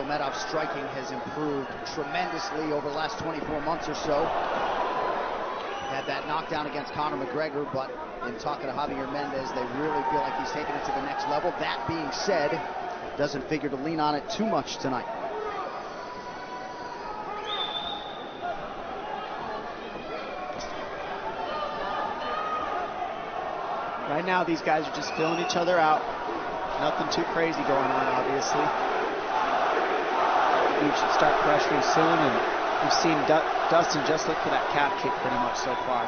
Nurmagomedov's striking has improved tremendously over the last 24 months or so. Had that knockdown against Conor McGregor, but in talking to Javier Mendez, they really feel like he's taking it to the next level. That being said, doesn't figure to lean on it too much tonight. Right now, these guys are just filling each other out. Nothing too crazy going on, obviously. We should start pressuring soon, and we've seen Dustin just look for that calf kick pretty much so far.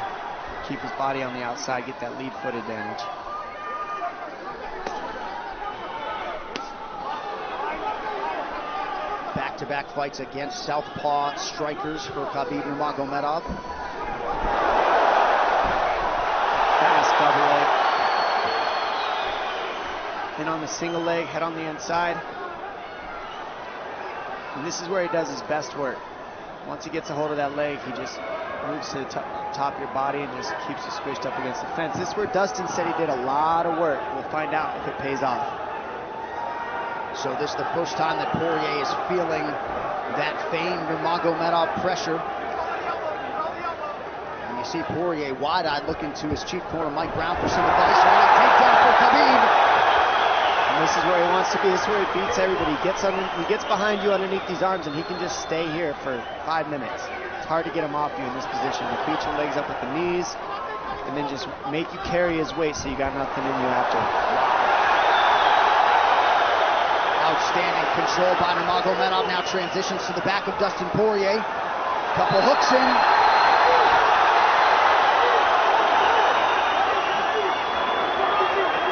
Keep his body on the outside, get that lead foot advantage. Back-to-back fights against southpaw strikers for Khabib Nurmagomedov. Fast double leg. Then on the single leg, head on the inside. And this is where he does his best work. Once he gets a hold of that leg, he just moves to the top of your body and just keeps you squished up against the fence. This is where Dustin said he did a lot of work. We'll find out if it pays off. So this is the first time that Poirier is feeling that famed Nurmagomedov pressure. And you see Poirier wide-eyed looking to his chief corner, Mike Brown, for some advice. Takedown for Khabib. And this is where he wants to be. This is where he beats everybody. He gets behind you underneath these arms, and he can just stay here for 5 minutes. It's hard to get him off you in this position. You beat your legs up with the knees, and then just make you carry his weight so you got nothing in you after. Outstanding control by Nurmagomedov. Now transitions to the back of Dustin Poirier. Couple hooks in.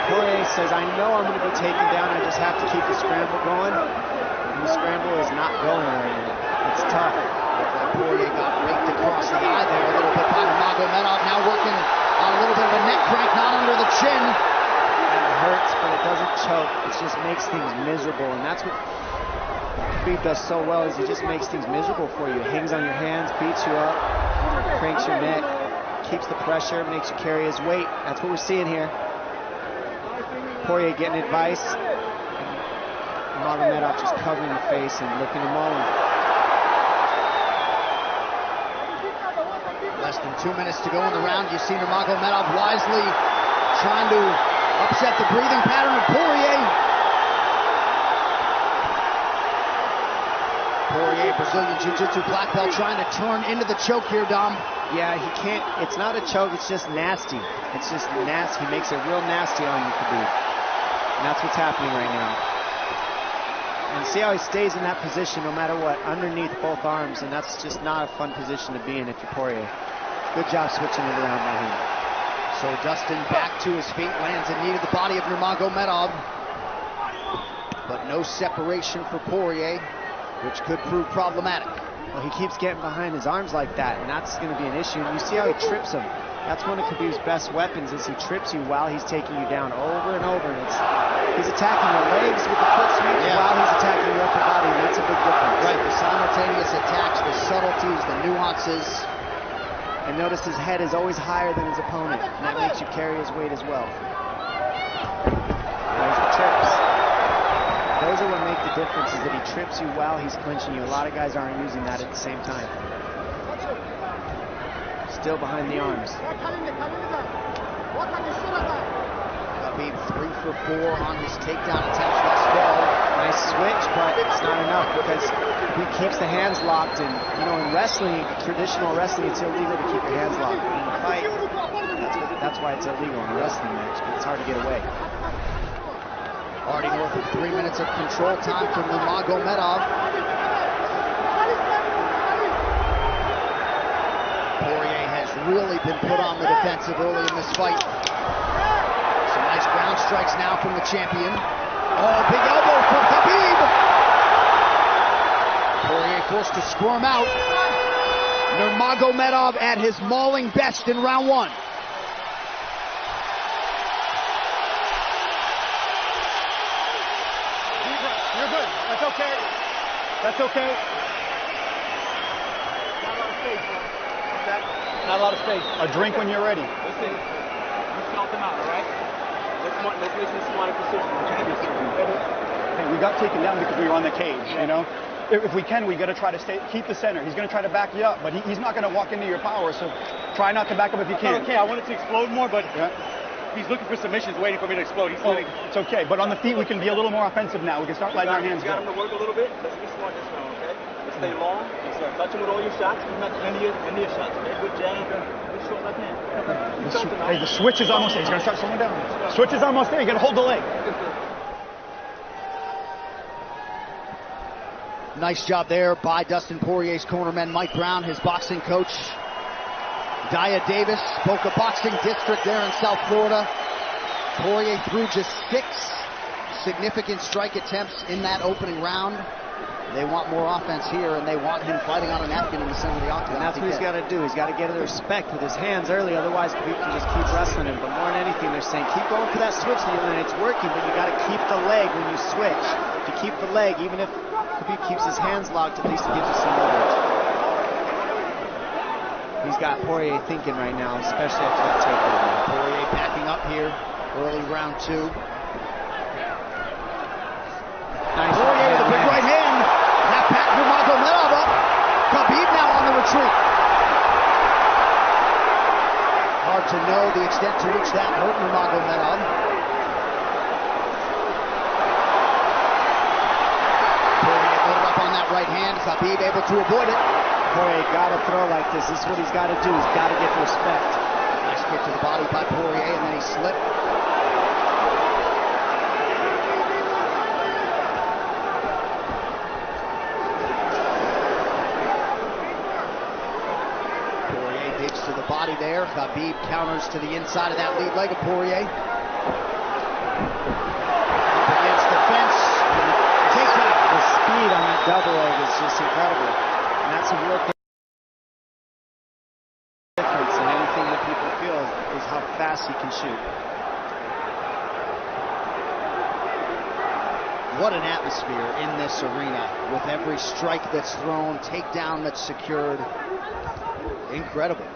Poirier says, I know I'm going to be taken down. I just have to keep the scramble going. And the scramble is not going right now. It's tough. Poirier got raked across the eye there a little bit by Nurmagomedov. Now working on a little bit of a neck crank, not under the chin. And it hurts, but it doesn't choke. It just makes things miserable. And that's what Khabib does so well, is he just makes things miserable for you. Hangs on your hands, beats you up, cranks your neck, keeps the pressure, makes you carry his weight. That's what we're seeing here. Poirier getting advice, and Nurmagomedov just covering the face and looking to moan. Less than 2 minutes to go in the round. You see Nurmagomedov wisely trying to upset the breathing pattern of Poirier. Poirier, Brazilian Jiu-Jitsu black belt, trying to turn into the choke here, Dom. Yeah, he can't. It's not a choke. It's just nasty. It's just nasty. He makes it real nasty on you, Khabib. And that's what's happening right now. And see how he stays in that position no matter what, underneath both arms, and that's just not a fun position to be in if you're Poirier. Good job switching it around by him. So Dustin back to his feet, lands a knee to the body of Nurmagomedov. But no separation for Poirier, which could prove problematic. Well, he keeps getting behind his arms like that, and that's going to be an issue. And you see how he trips him. That's one of Khabib's best weapons, is he trips you while he's taking you down over and over. And he's attacking your legs with the foot sweep while he's attacking your upper body, and that's a big difference. Right, the simultaneous attacks, the subtleties, the nuances. And notice his head is always higher than his opponent, and that makes you carry his weight as well. There's the trips. Those are what make the difference, is that he trips you while he's clinching you. A lot of guys aren't using that at the same time. Still behind the arms. Khabib 3 for 4 on his takedown attempts thus far. Nice switch, but it's not enough because he keeps the hands locked. And you know, in wrestling, traditional wrestling, it's illegal to keep your hands locked. In a fight, that's why it's illegal in a wrestling match, but it's hard to get away. Already north of 3 minutes of control time from Nurmagomedov. Poirier has really been put on the defensive early in this fight. Some nice ground strikes now from the champion. Oh, big elbow from Khabib. Poirier forced to squirm out. Nurmagomedov at his mauling best in round 1. You're good. That's okay. That's okay. Not a lot of space. A drink when you're ready. Listen, you felt him out, all right? Let's make this one position. Hey, we got taken down because we were on the cage, you know? If we can, we got to try to keep the center. He's going to try to back you up, but he's not going to walk into your power, so try not to back up if you can. Okay, I wanted to explode more, but he's looking for submissions, waiting for me to explode. It's okay, but on the feet, we can be a little more offensive now. We can start letting our hands go. You got him to work a little bit. Let's be smart this round, okay? Let's stay long. Let's start touching with all your shots. He's not any of your shots, okay? Good jab, good short left hand. Hey, the switch is almost there. He's going to start slowing down. Switch is almost there. You got to hold the leg. Nice job there by Dustin Poirier's cornerman, Mike Brown, his boxing coach, Dia Davis, Boca Boxing District there in South Florida. Poirier threw just 6 significant strike attempts in that opening round. They want more offense here, and they want him fighting on a napkin in the center of the octagon. And that's what he's got to do. He's got to get the respect with his hands early, otherwise Khabib can just keep wrestling him. But more than anything, they're saying keep going for that switch, and it's working, but you got to keep the leg when you switch. To keep the leg, even if Khabib keeps his hands locked, at least it gives you some leverage. He's got Poirier thinking right now, especially after that takedown. Poirier backing up here, early round 2. Nice Poirier with a big right hand. That back Nurmagomedov up. Khabib now on the retreat. Hard to know the extent to which that hurt Nurmagomedov. Poirier loaded up on that right hand. Khabib able to avoid it. Poirier got to throw like this. This is what he's got to do. He's got to get the respect. Nice kick to the body by Poirier, and then he slipped. Poirier digs to the body there. Khabib counters to the inside of that lead leg of Poirier. Up against the fence. Takedown. The speed on that double leg is just incredible. And that's a real difference in anything that people feel is how fast he can shoot. What an atmosphere in this arena with every strike that's thrown, takedown that's secured. Incredible.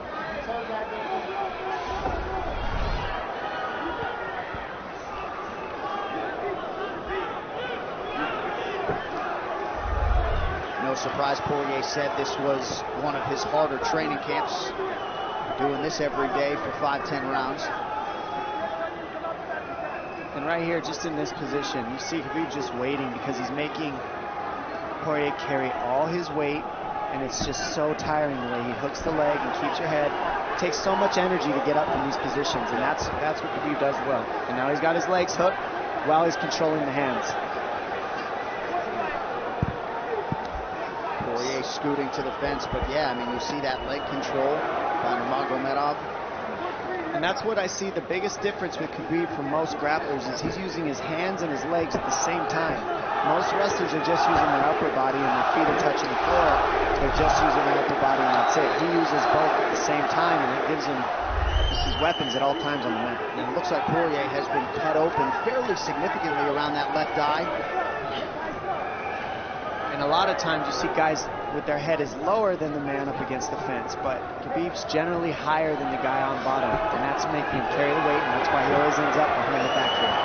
No surprise, Poirier said this was one of his harder training camps, doing this every day for 5-10 rounds. And right here, just in this position, you see Khabib just waiting because he's making Poirier carry all his weight, and it's just so tiring the way he hooks the leg and keeps your head. It takes so much energy to get up from these positions, and that's what Khabib does well. And now he's got his legs hooked while he's controlling the hands. Poirier scooting to the fence, but yeah, I mean, you see that leg control by Nurmagomedov. And that's what I see the biggest difference with Khabib from most grapplers is he's using his hands and his legs at the same time. Most wrestlers are just using their upper body and their feet are touching the floor. They're just using their upper body and that's it. He uses both at the same time, and it gives him his weapons at all times on the mat. And it looks like Poirier has been cut open fairly significantly around that left eye. And a lot of times you see guys with their head is lower than the man up against the fence, but Khabib's generally higher than the guy on bottom, and that's making him carry the weight, and that's why he always ends up behind the back here.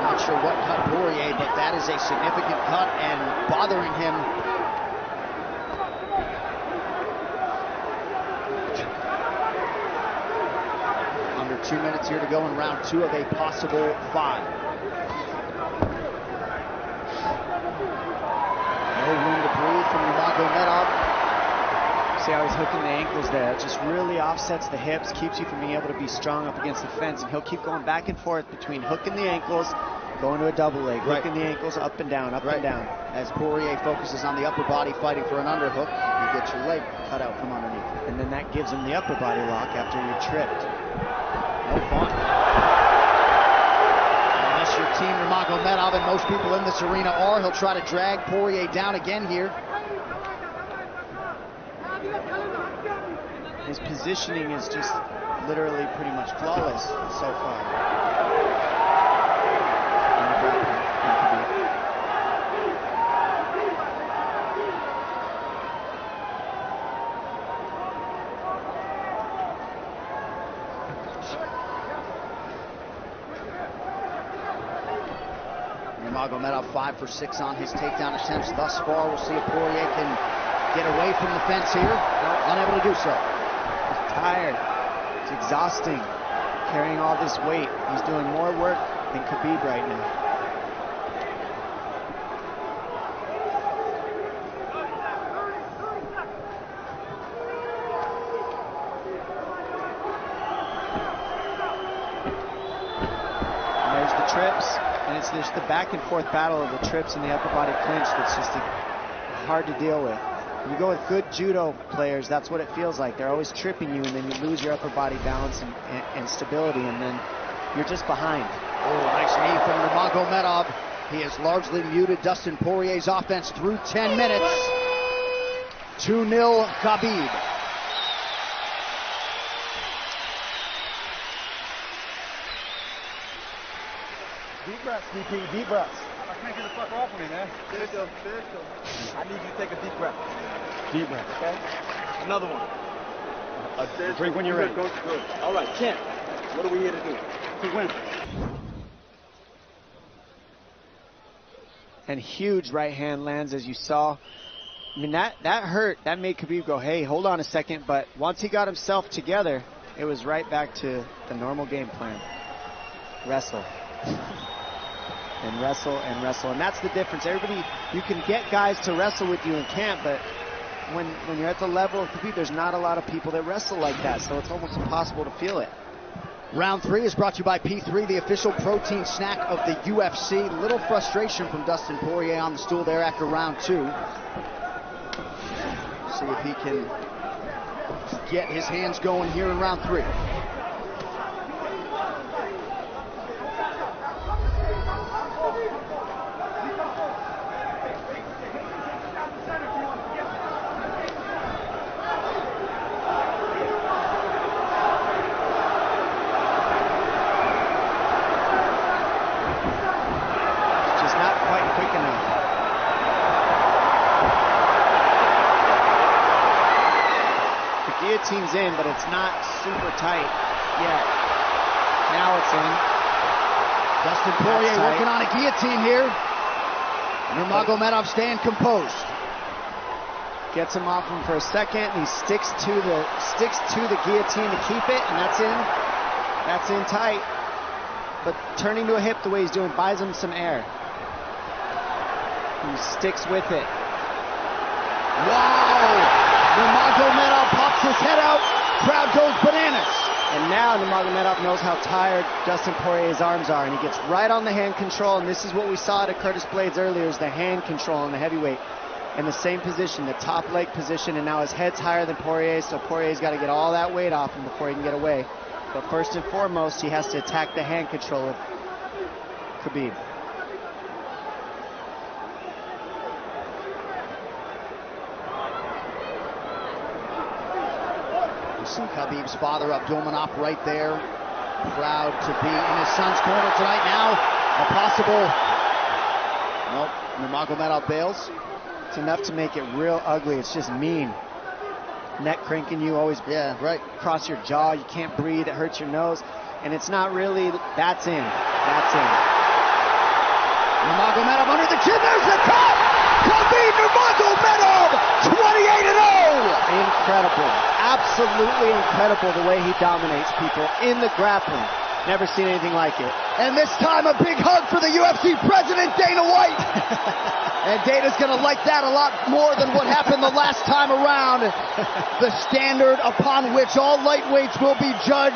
Not sure what cut Poirier, but that is a significant cut and bothering him. Under 2 minutes here to go in round 2 of a possible 5. No room to breathe from Nurmagomedov. See how he's hooking the ankles there. It just really offsets the hips, keeps you from being able to be strong up against the fence, and he'll keep going back and forth between hooking the ankles, going to a double leg, hooking the ankles up and down, up and down. As Poirier focuses on the upper body, fighting for an underhook, you get your leg cut out from underneath. And then that gives him the upper body lock after you're tripped. No fun. Unless you're Team Nurmagomedov, and most people in this arena are, he'll try to drag Poirier down again here. His positioning is just literally pretty much flawless so far. Nurmagomedov 5 for 6 on his takedown attempts thus far. We'll see if Poirier can get away from the fence here. Unable to do so. He's tired. It's exhausting carrying all this weight. He's doing more work than Khabib right now. Trips, and it's just the back and forth battle of the trips and the upper body clinch that's just hard to deal with. When you go with good judo players, that's what it feels like. They're always tripping you, and then you lose your upper body balance and stability, and then you're just behind. Oh, nice knee from Nurmagomedov. He has largely muted Dustin Poirier's offense through 10 minutes. 2-0 Khabib. Deep breaths, DP, deep breaths. I can't get the fucker off of me, man. Sergio. I need you to take a deep breath. Deep breath. Okay? Another one. Drink when you're ready. Good. All right, champ. What are we here to do? To win. And huge right hand lands, as you saw. I mean, that hurt. That made Khabib go, hey, hold on a second. But once he got himself together, it was right back to the normal game plan. Wrestle. And wrestle and wrestle. And that's the difference. Everybody, you can get guys to wrestle with you in camp, but when you're at the level of Khabib, there's not a lot of people that wrestle like that, so it's almost impossible to feel it. Round 3 is brought to you by P3, the official protein snack of the UFC. Little frustration from Dustin Poirier on the stool there after round 2. See if he can get his hands going here in round 3. Guillotine's in, but it's not super tight yet. Now it's in. Dustin Poirier working on a guillotine here. Nurmagomedov staying composed. Gets him off him for a second. And he sticks to the guillotine to keep it, and that's in. That's in tight. But turning to a hip the way he's doing buys him some air. He sticks with it. Wow! Nurmagomedov pops his head out, crowd goes bananas. And now Nurmagomedov knows how tired Dustin Poirier's arms are, and he gets right on the hand control, and this is what we saw at Curtis Blades earlier, is the hand control on the heavyweight. In the same position, the top leg position, and now his head's higher than Poirier's, so Poirier's got to get all that weight off him before he can get away. But first and foremost, he has to attack the hand control of Khabib. See Khabib's father, Abdulmanap, right there. Proud to be in his son's corner tonight. Now, a possible... Nope, Nurmagomedov bails. It's enough to make it real ugly. It's just mean. Neck cranking you, always cross your jaw. You can't breathe. It hurts your nose. And it's not really... That's in. That's in. Nurmagomedov under the chin. There's the cut! Khabib Nurmagomedov, 28-0! Incredible. Absolutely incredible the way he dominates people in the grappling. Never seen anything like it. And this time a big hug for the UFC president, Dana White. And Dana's going to like that a lot more than what happened the last time around. The standard upon which all lightweights will be judged.